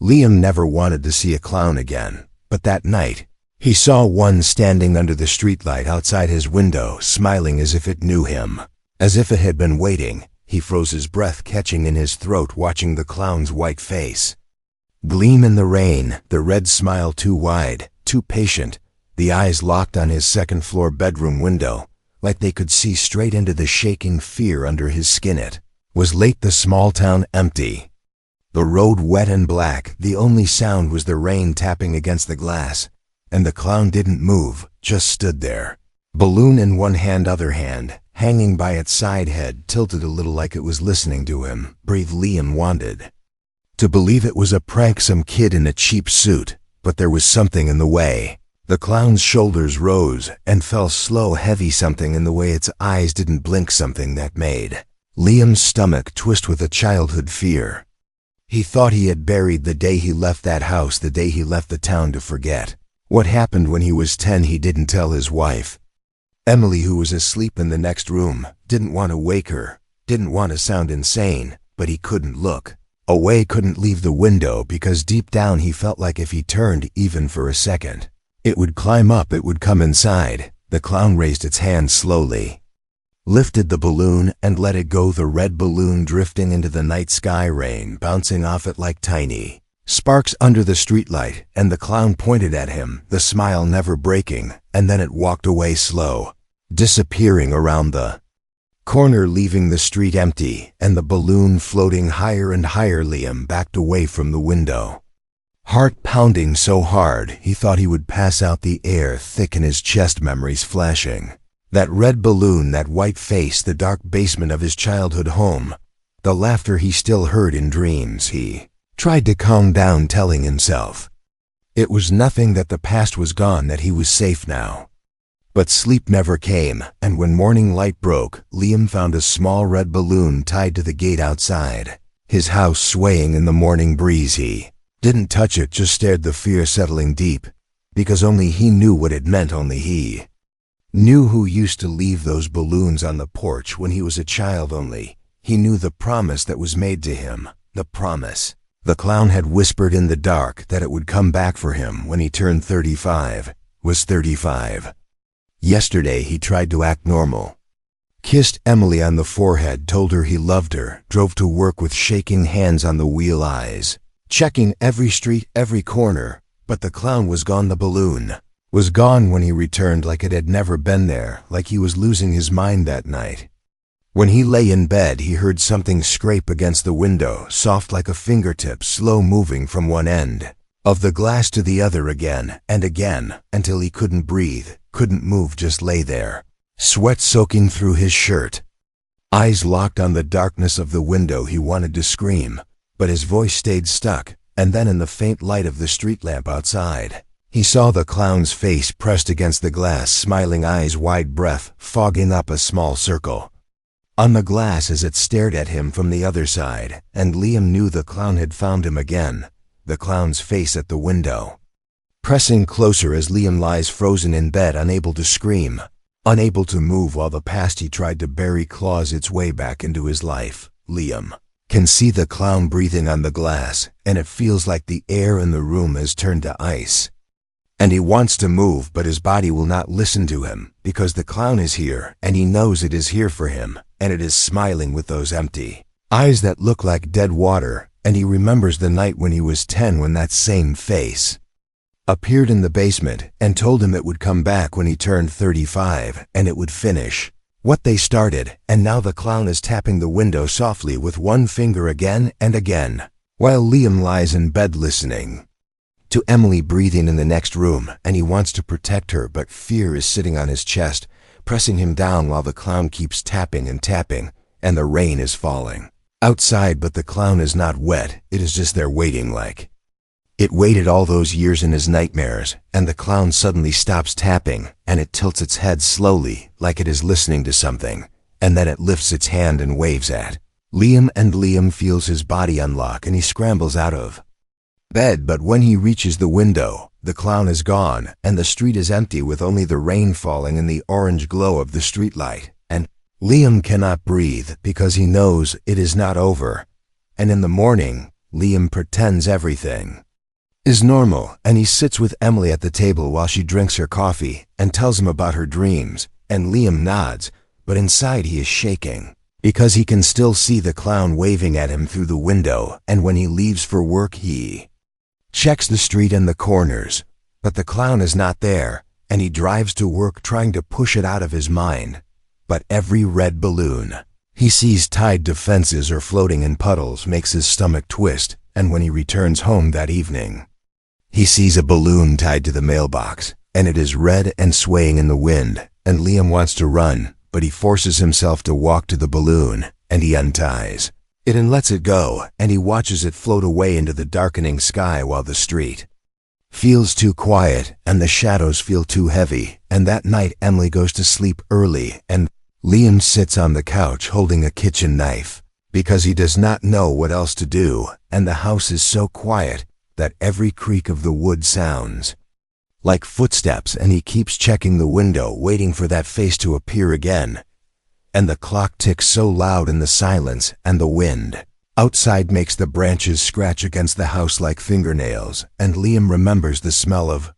Liam never wanted to see a clown again, but that night, he saw one standing under the streetlight outside his window, smiling as if it knew him. As if it had been waiting, he froze, his breath catching in his throat, watching the clown's white face gleam in the rain, the red smile too wide, too patient, the eyes locked on his second-floor bedroom window, like they could see straight into the shaking fear under his skin. It was late, the small town empty. The road wet and black, the only sound was the rain tapping against the glass, and the clown didn't move, just stood there. Balloon in one hand, other hand, hanging by its side, head tilted a little like it was listening to him. Brave Liam wanted to believe it was a prank, some kid in a cheap suit, but there was something in the way. The clown's shoulders rose and fell slow, heavy, something in the way its eyes didn't blink, something that made Liam's stomach twist with a childhood fear. He thought he had buried the day he left that house, the day he left the town to forget. What happened when he was 10 he didn't tell his wife. Emily, who was asleep in the next room, didn't want to wake her, didn't want to sound insane, but he couldn't look away, couldn't leave the window, because deep down he felt like if he turned even for a second, it would climb up, it would come inside. The clown raised its hand slowly, lifted the balloon and let it go, the red balloon drifting into the night sky, rain bouncing off it like tiny sparks under the streetlight, and the clown pointed at him, the smile never breaking, and then it walked away slow, disappearing around the corner, leaving the street empty and the balloon floating higher and higher. Liam backed away from the window, heart pounding so hard he thought he would pass out, the air thick in his chest, memories flashing. That red balloon, that white face, the dark basement of his childhood home, the laughter he still heard in dreams. He tried to calm down, telling himself it was nothing, that the past was gone, that he was safe now. But sleep never came, and when morning light broke, Liam found a small red balloon tied to the gate outside his house, swaying in the morning breeze. He didn't touch it, just stared, the fear settling deep, because only he knew what it meant. Only he knew who used to leave those balloons on the porch when he was a child. Only he knew the promise that was made to him, the promise the clown had whispered in the dark, that it would come back for him when he turned 35, was 35. Yesterday he tried to act normal, kissed Emily on the forehead, told her he loved her, drove to work with shaking hands on the wheel, eyes checking every street, every corner, but the clown was gone. The balloon was gone when he returned, like it had never been there, like he was losing his mind that night. When he lay in bed, he heard something scrape against the window, soft like a fingertip, slow moving from one end of the glass to the other, again and again, until he couldn't breathe, couldn't move, just lay there, sweat soaking through his shirt, eyes locked on the darkness of the window. He wanted to scream, but his voice stayed stuck, and then in the faint light of the street lamp outside, he saw the clown's face pressed against the glass, smiling eyes, wide breath, fogging up a small circle on the glass as it stared at him from the other side, and Liam knew the clown had found him again, the clown's face at the window, pressing closer as Liam lies frozen in bed, unable to scream, unable to move, while the past he tried to bury claws its way back into his life. Liam can see the clown breathing on the glass, and it feels like the air in the room has turned to ice. And he wants to move, but his body will not listen to him, because the clown is here, and he knows it is here for him, and it is smiling with those empty eyes that look like dead water. And he remembers the night when he was 10, when that same face appeared in the basement and told him it would come back when he turned 35, and it would finish what they started. And now the clown is tapping the window softly with one finger again and again, while Liam lies in bed listening to Emily breathing in the next room, and he wants to protect her, but fear is sitting on his chest, pressing him down, while the clown keeps tapping and tapping, and the rain is falling outside, but the clown is not wet, it is just there waiting, like it waited all those years in his nightmares. And the clown suddenly stops tapping, and it tilts its head slowly, like it is listening to something, and then it lifts its hand and waves at Liam, and Liam feels his body unlock, and he scrambles out of bed. But when he reaches the window, the clown is gone, and the street is empty, with only the rain falling and the orange glow of the streetlight. And Liam cannot breathe, because he knows it is not over. And in the morning, Liam pretends everything is normal, and he sits with Emily at the table while she drinks her coffee and tells him about her dreams, and Liam nods, but inside he is shaking because he can still see the clown waving at him through the window, and when he leaves for work he checks the street and the corners, but the clown is not there, and he drives to work trying to push it out of his mind. But every red balloon he sees tied to fences or floating in puddles makes his stomach twist, and when he returns home that evening, he sees a balloon tied to the mailbox, and it is red and swaying in the wind, and Liam wants to run, but he forces himself to walk to the balloon, and he unties it and lets it go, and he watches it float away into the darkening sky while the street feels too quiet and the shadows feel too heavy, and that night Emily goes to sleep early, and Liam sits on the couch holding a kitchen knife because he does not know what else to do, and the house is so quiet that every creak of the wood sounds like footsteps, and he keeps checking the window waiting for that face to appear again, and the clock ticks so loud in the silence, and the wind outside makes the branches scratch against the house like fingernails, and Liam remembers the smell of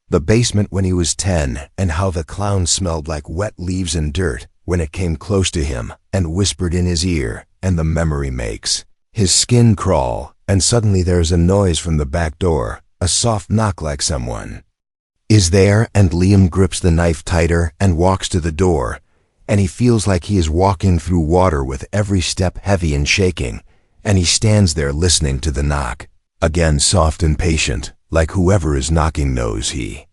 the basement when he was 10 and how the clown smelled like wet leaves and dirt when it came close to him and whispered in his ear, and the memory makes his skin crawl, and suddenly there is a noise from the back door, a soft knock like someone is there, and Liam grips the knife tighter and walks to the door, and he feels like he is walking through water with every step heavy and shaking, and he stands there listening to the knock, again soft and patient, like whoever is knocking knows he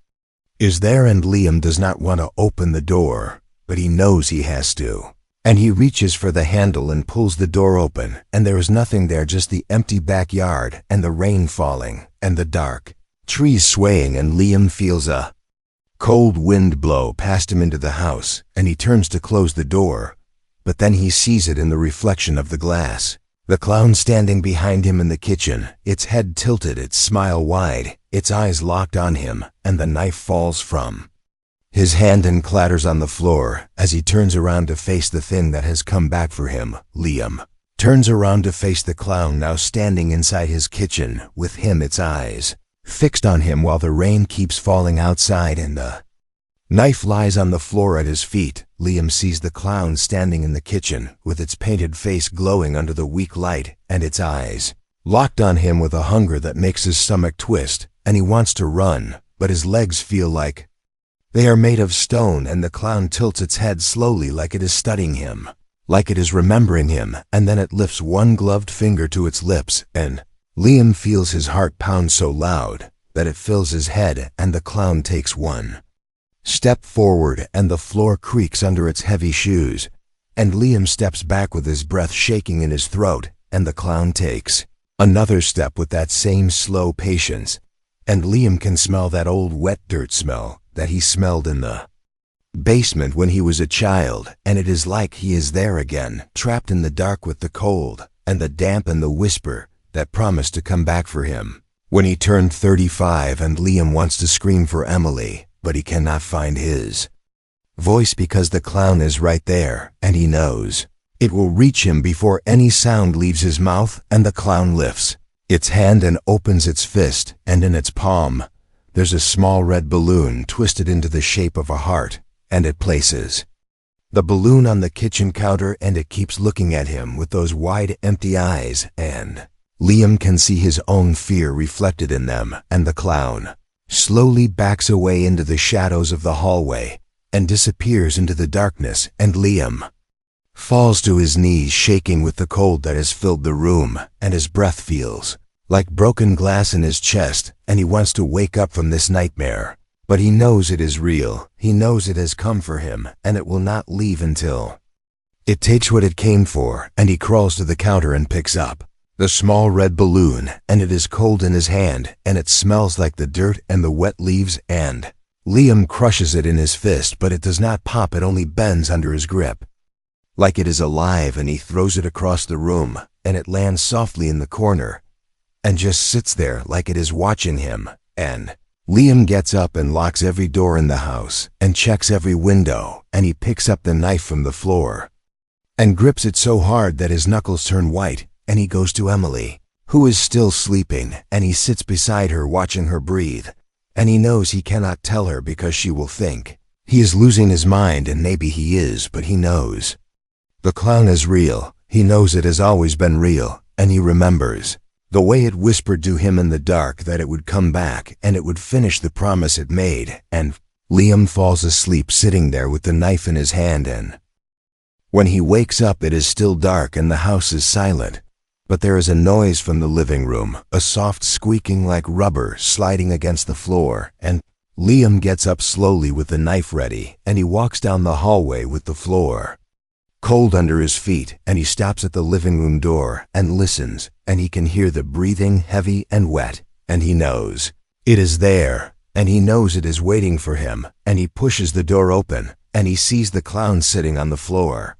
is there, and Liam does not want to open the door, but he knows he has to, and he reaches for the handle and pulls the door open, and there is nothing there, just the empty backyard and the rain falling and the dark trees swaying, and Liam feels a cold wind blow past him into the house, and he turns to close the door, but then he sees it in the reflection of the glass. The clown standing behind him in the kitchen, its head tilted, its smile wide, its eyes locked on him, and the knife falls from his hand and clatters on the floor as he turns around to face the thing that has come back for him. Liam turns around to face the clown now standing inside his kitchen, with him, its eyes fixed on him while the rain keeps falling outside and the knife lies on the floor at his feet. Liam sees the clown standing in the kitchen with its painted face glowing under the weak light and its eyes locked on him with a hunger that makes his stomach twist, and he wants to run, but his legs feel like they are made of stone, and the clown tilts its head slowly like it is studying him, like it is remembering him, and then it lifts one gloved finger to its lips, and Liam feels his heart pound so loud that it fills his head, and the clown takes one step forward and the floor creaks under its heavy shoes, and Liam steps back with his breath shaking in his throat, and the clown takes another step with that same slow patience, and Liam can smell that old wet dirt smell that he smelled in the basement when he was a child, and it is like he is there again, trapped in the dark with the cold and the damp and the whisper that promised to come back for him when he turned 35, and Liam wants to scream for Emily, but he cannot find his voice because the clown is right there, and he knows it will reach him before any sound leaves his mouth, and the clown lifts its hand and opens its fist, and in its palm there's a small red balloon twisted into the shape of a heart, and it places the balloon on the kitchen counter, and it keeps looking at him with those wide empty eyes, and Liam can see his own fear reflected in them, and the clown slowly backs away into the shadows of the hallway and disappears into the darkness, and Liam falls to his knees shaking with the cold that has filled the room, and his breath feels like broken glass in his chest, and he wants to wake up from this nightmare, but he knows it is real. He knows it has come for him, and it will not leave until it takes what it came for, and he crawls to the counter and picks up the small red balloon, and it is cold in his hand, and it smells like the dirt and the wet leaves, and Liam crushes it in his fist, but it does not pop, it only bends under his grip like it is alive, and he throws it across the room, and it lands softly in the corner and just sits there like it is watching him, and Liam gets up and locks every door in the house and checks every window, and he picks up the knife from the floor and grips it so hard that his knuckles turn white, and he goes to Emily, who is still sleeping, and he sits beside her watching her breathe. And he knows he cannot tell her because she will think he is losing his mind, and maybe he is, but he knows. The clown is real. He knows it has always been real, and he remembers the way it whispered to him in the dark that it would come back and it would finish the promise it made. And Liam falls asleep sitting there with the knife in his hand, and when he wakes up it is still dark and the house is silent. But there is a noise from the living room, a soft squeaking like rubber sliding against the floor, and Liam gets up slowly with the knife ready, and he walks down the hallway with the floor cold under his feet, and he stops at the living room door and listens, and he can hear the breathing heavy and wet, and he knows it is there, and he knows it is waiting for him, and he pushes the door open, and he sees the clown sitting on the floor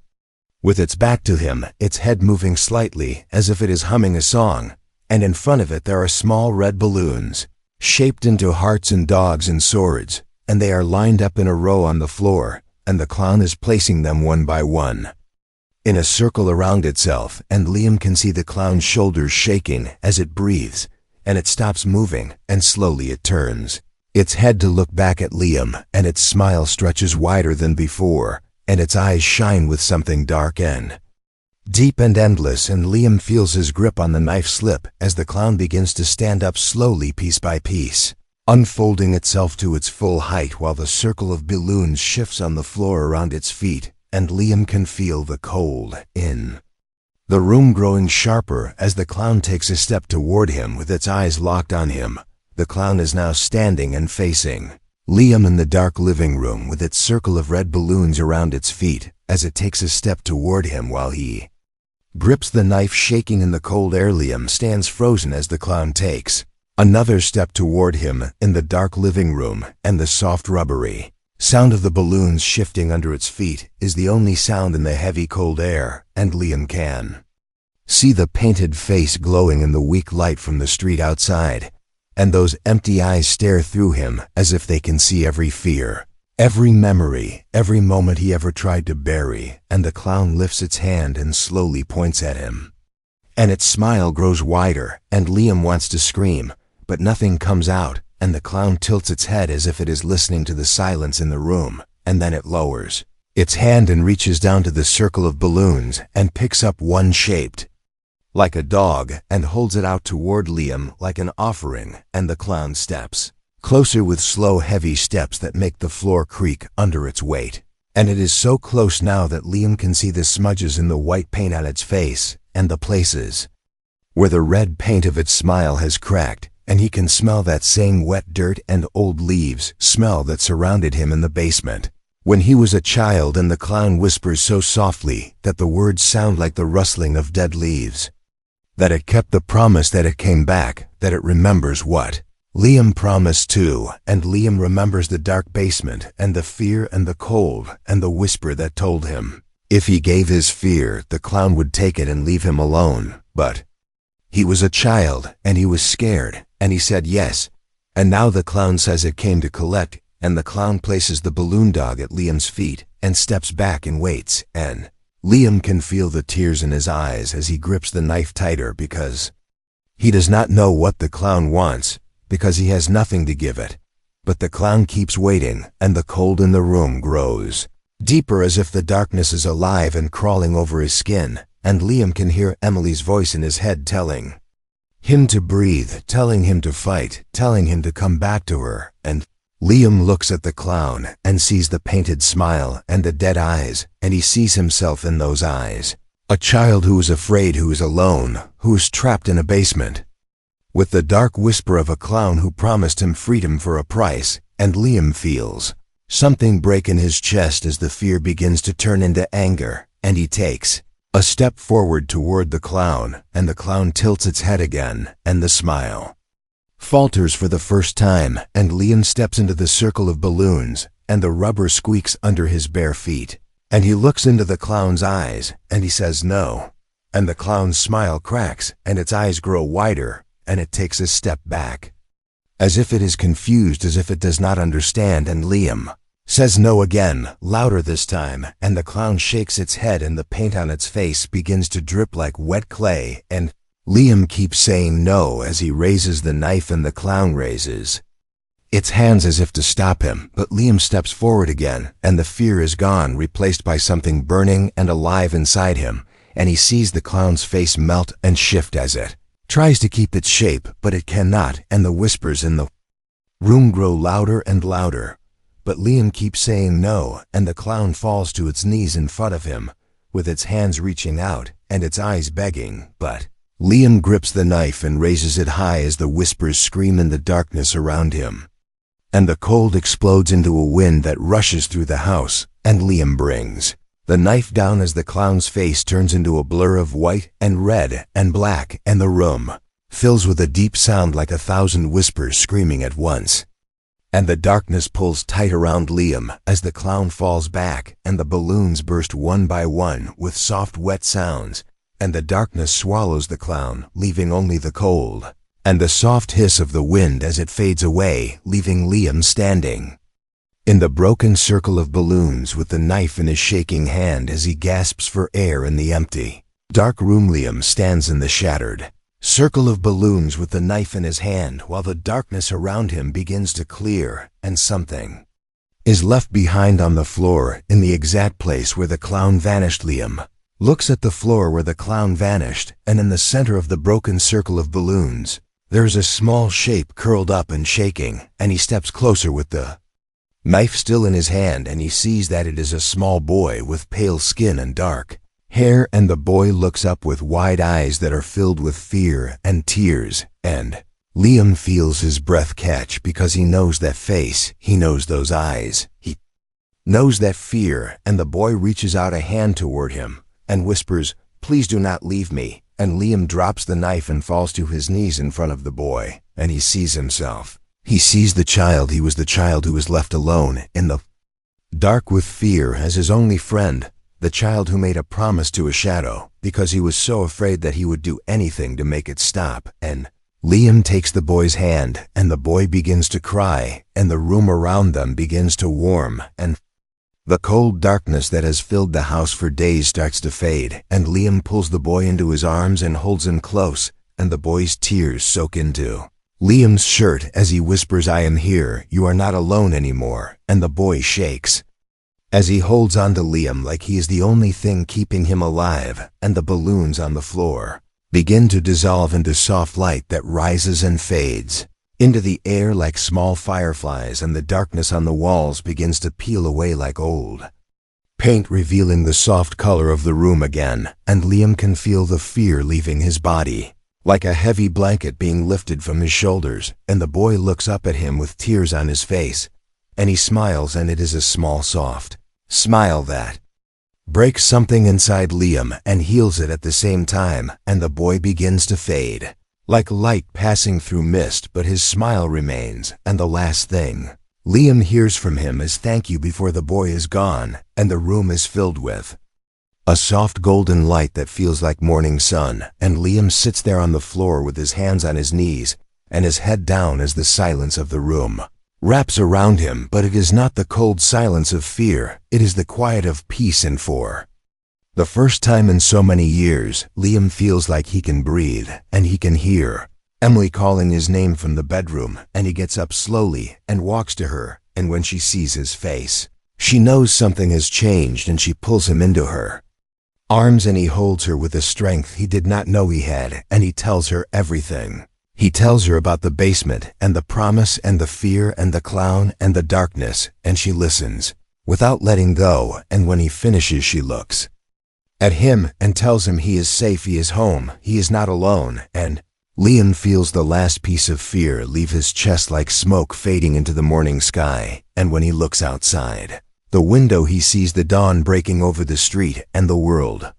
with its back to him, its head moving slightly as if it is humming a song, and in front of it there are small red balloons shaped into hearts and dogs and swords, and they are lined up in a row on the floor, and the clown is placing them one by one in a circle around itself, and Liam can see the clown's shoulders shaking as it breathes, and it stops moving, and slowly it turns its head to look back at Liam, and its smile stretches wider than before, and its eyes shine with something dark and deep and endless, and Liam feels his grip on the knife slip as the clown begins to stand up slowly piece by piece, unfolding itself to its full height while the circle of balloons shifts on the floor around its feet, and Liam can feel the cold in the room growing sharper as the clown takes a step toward him with its eyes locked on him. The clown is now standing and facing Liam in the dark living room with its circle of red balloons around its feet as it takes a step toward him while he grips the knife, shaking in the cold air. Liam stands frozen as the clown takes another step toward him in the dark living room, and the soft rubbery sound of the balloons shifting under its feet is the only sound in the heavy cold air, and Liam can see the painted face glowing in the weak light from the street outside, and those empty eyes stare through him as if they can see every fear, every memory, every moment he ever tried to bury, and the clown lifts its hand and slowly points at him. And its smile grows wider, and Liam wants to scream, but nothing comes out, and the clown tilts its head as if it is listening to the silence in the room, and then it lowers its hand and reaches down to the circle of balloons and picks up one shaped like a dog and holds it out toward Liam like an offering, and the clown steps closer with slow, heavy steps that make the floor creak under its weight. And it is so close now that Liam can see the smudges in the white paint on its face and the places where the red paint of its smile has cracked, and he can smell that same wet dirt and old leaves smell that surrounded him in the basement when he was a child. And the clown whispers so softly that the words sound like the rustling of dead leaves, that it kept the promise, that it came back, that it remembers what Liam promised too, and Liam remembers the dark basement and the fear and the cold and the whisper that told him if he gave his fear, the clown would take it and leave him alone. But he was a child, and he was scared, and he said yes. And now the clown says it came to collect, and the clown places the balloon dog at Liam's feet and steps back and waits, and Liam can feel the tears in his eyes as he grips the knife tighter because he does not know what the clown wants, because he has nothing to give it. But the clown keeps waiting, and the cold in the room grows deeper as if the darkness is alive and crawling over his skin, and Liam can hear Emily's voice in his head telling him to breathe, telling him to fight, telling him to come back to her. And Liam looks at the clown and sees the painted smile and the dead eyes, and he sees himself in those eyes. A child who is afraid, who is alone, who is trapped in a basement, with the dark whisper of a clown who promised him freedom for a price. And Liam feels something break in his chest as the fear begins to turn into anger, and he takes a step forward toward the clown, and the clown tilts its head again, and the smile falters for the first time, and Liam steps into the circle of balloons, and the rubber squeaks under his bare feet, and he looks into the clown's eyes, and he says no, and the clown's smile cracks, and its eyes grow wider, and it takes a step back, as if it is confused, as if it does not understand, and Liam says no again, louder this time, and the clown shakes its head and the paint on its face begins to drip like wet clay, and Liam keeps saying no as he raises the knife and the clown raises its hands as if to stop him, but Liam steps forward again, and the fear is gone, replaced by something burning and alive inside him, and he sees the clown's face melt and shift as it tries to keep its shape, but it cannot, and the whispers in the room grow louder and louder. But Liam keeps saying no, and the clown falls to its knees in front of him, with its hands reaching out and its eyes begging, but Liam grips the knife and raises it high as the whispers scream in the darkness around him. And the cold explodes into a wind that rushes through the house, and Liam brings the knife down as the clown's face turns into a blur of white and red and black, and the room fills with a deep sound like 1,000 whispers screaming at once. And the darkness pulls tight around Liam as the clown falls back, and the balloons burst one by one with soft wet sounds, and the darkness swallows the clown, leaving only the cold and the soft hiss of the wind as it fades away, leaving Liam standing in the broken circle of balloons with the knife in his shaking hand as he gasps for air in the empty, dark room. Liam stands in the shattered circle of balloons with the knife in his hand while the darkness around him begins to clear, and something is left behind on the floor in the exact place where the clown vanished. Liam looks at the floor where the clown vanished, and in the center of the broken circle of balloons, there's a small shape curled up and shaking, and he steps closer with the knife still in his hand, and he sees that it is a small boy with pale skin and dark hair, and the boy looks up with wide eyes that are filled with fear and tears, and Liam feels his breath catch because he knows that face, he knows those eyes, he knows that fear, and the boy reaches out a hand toward him and whispers, "Please do not leave me." And Liam drops the knife and falls to his knees in front of the boy, and he sees himself. He sees the child. He was the child who was left alone in the dark with fear as his only friend, the child who made a promise to a shadow because he was so afraid that he would do anything to make it stop. And Liam takes the boy's hand, and the boy begins to cry, and the room around them begins to warm, and the cold darkness that has filled the house for days starts to fade, and Liam pulls the boy into his arms and holds him close, and the boy's tears soak into Liam's shirt as he whispers, "I am here, you are not alone anymore," and the boy shakes as he holds on to Liam like he is the only thing keeping him alive, and the balloons on the floor begin to dissolve into soft light that rises and fades into the air like small fireflies, and the darkness on the walls begins to peel away like old paint, revealing the soft color of the room again, and Liam can feel the fear leaving his body, like a heavy blanket being lifted from his shoulders, and the boy looks up at him with tears on his face, and he smiles, and it is a small, soft smile that breaks something inside Liam and heals it at the same time, and the boy begins to fade like light passing through mist, but his smile remains, and the last thing Liam hears from him is "thank you" before the boy is gone, and the room is filled with a soft golden light that feels like morning sun, and Liam sits there on the floor with his hands on his knees and his head down as the silence of the room wraps around him, but it is not the cold silence of fear, it is the quiet of peace, and for the first time in so many years, Liam feels like he can breathe, and he can hear Emily calling his name from the bedroom, and he gets up slowly and walks to her, and when she sees his face, she knows something has changed, and she pulls him into her arms, and he holds her with a strength he did not know he had, and he tells her everything. He tells her about the basement, and the promise, and the fear, and the clown, and the darkness, and she listens, without letting go, and when he finishes she looks at him and tells him he is safe, he is home, he is not alone, and Liam feels the last piece of fear leave his chest like smoke fading into the morning sky, and when he looks outside the window he sees the dawn breaking over the street, and the world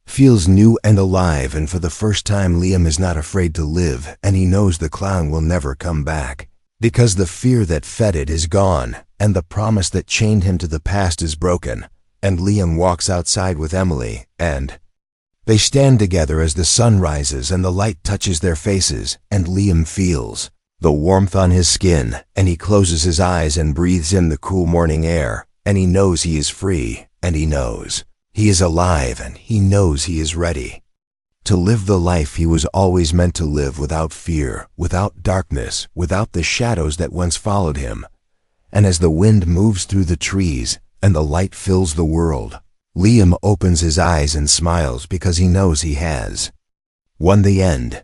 feels new and alive, and for the first time Liam is not afraid to live, and he knows the clown will never come back, because the fear that fed it is gone, and the promise that chained him to the past is broken. And Liam walks outside with Emily, and they stand together as the sun rises and the light touches their faces, and Liam feels the warmth on his skin, and he closes his eyes and breathes in the cool morning air, and he knows he is free, and he knows he is alive, and he knows he is ready to live the life he was always meant to live, without fear, without darkness, without the shadows that once followed him. And as the wind moves through the trees and the light fills the world, Liam opens his eyes and smiles because he knows he has won the end.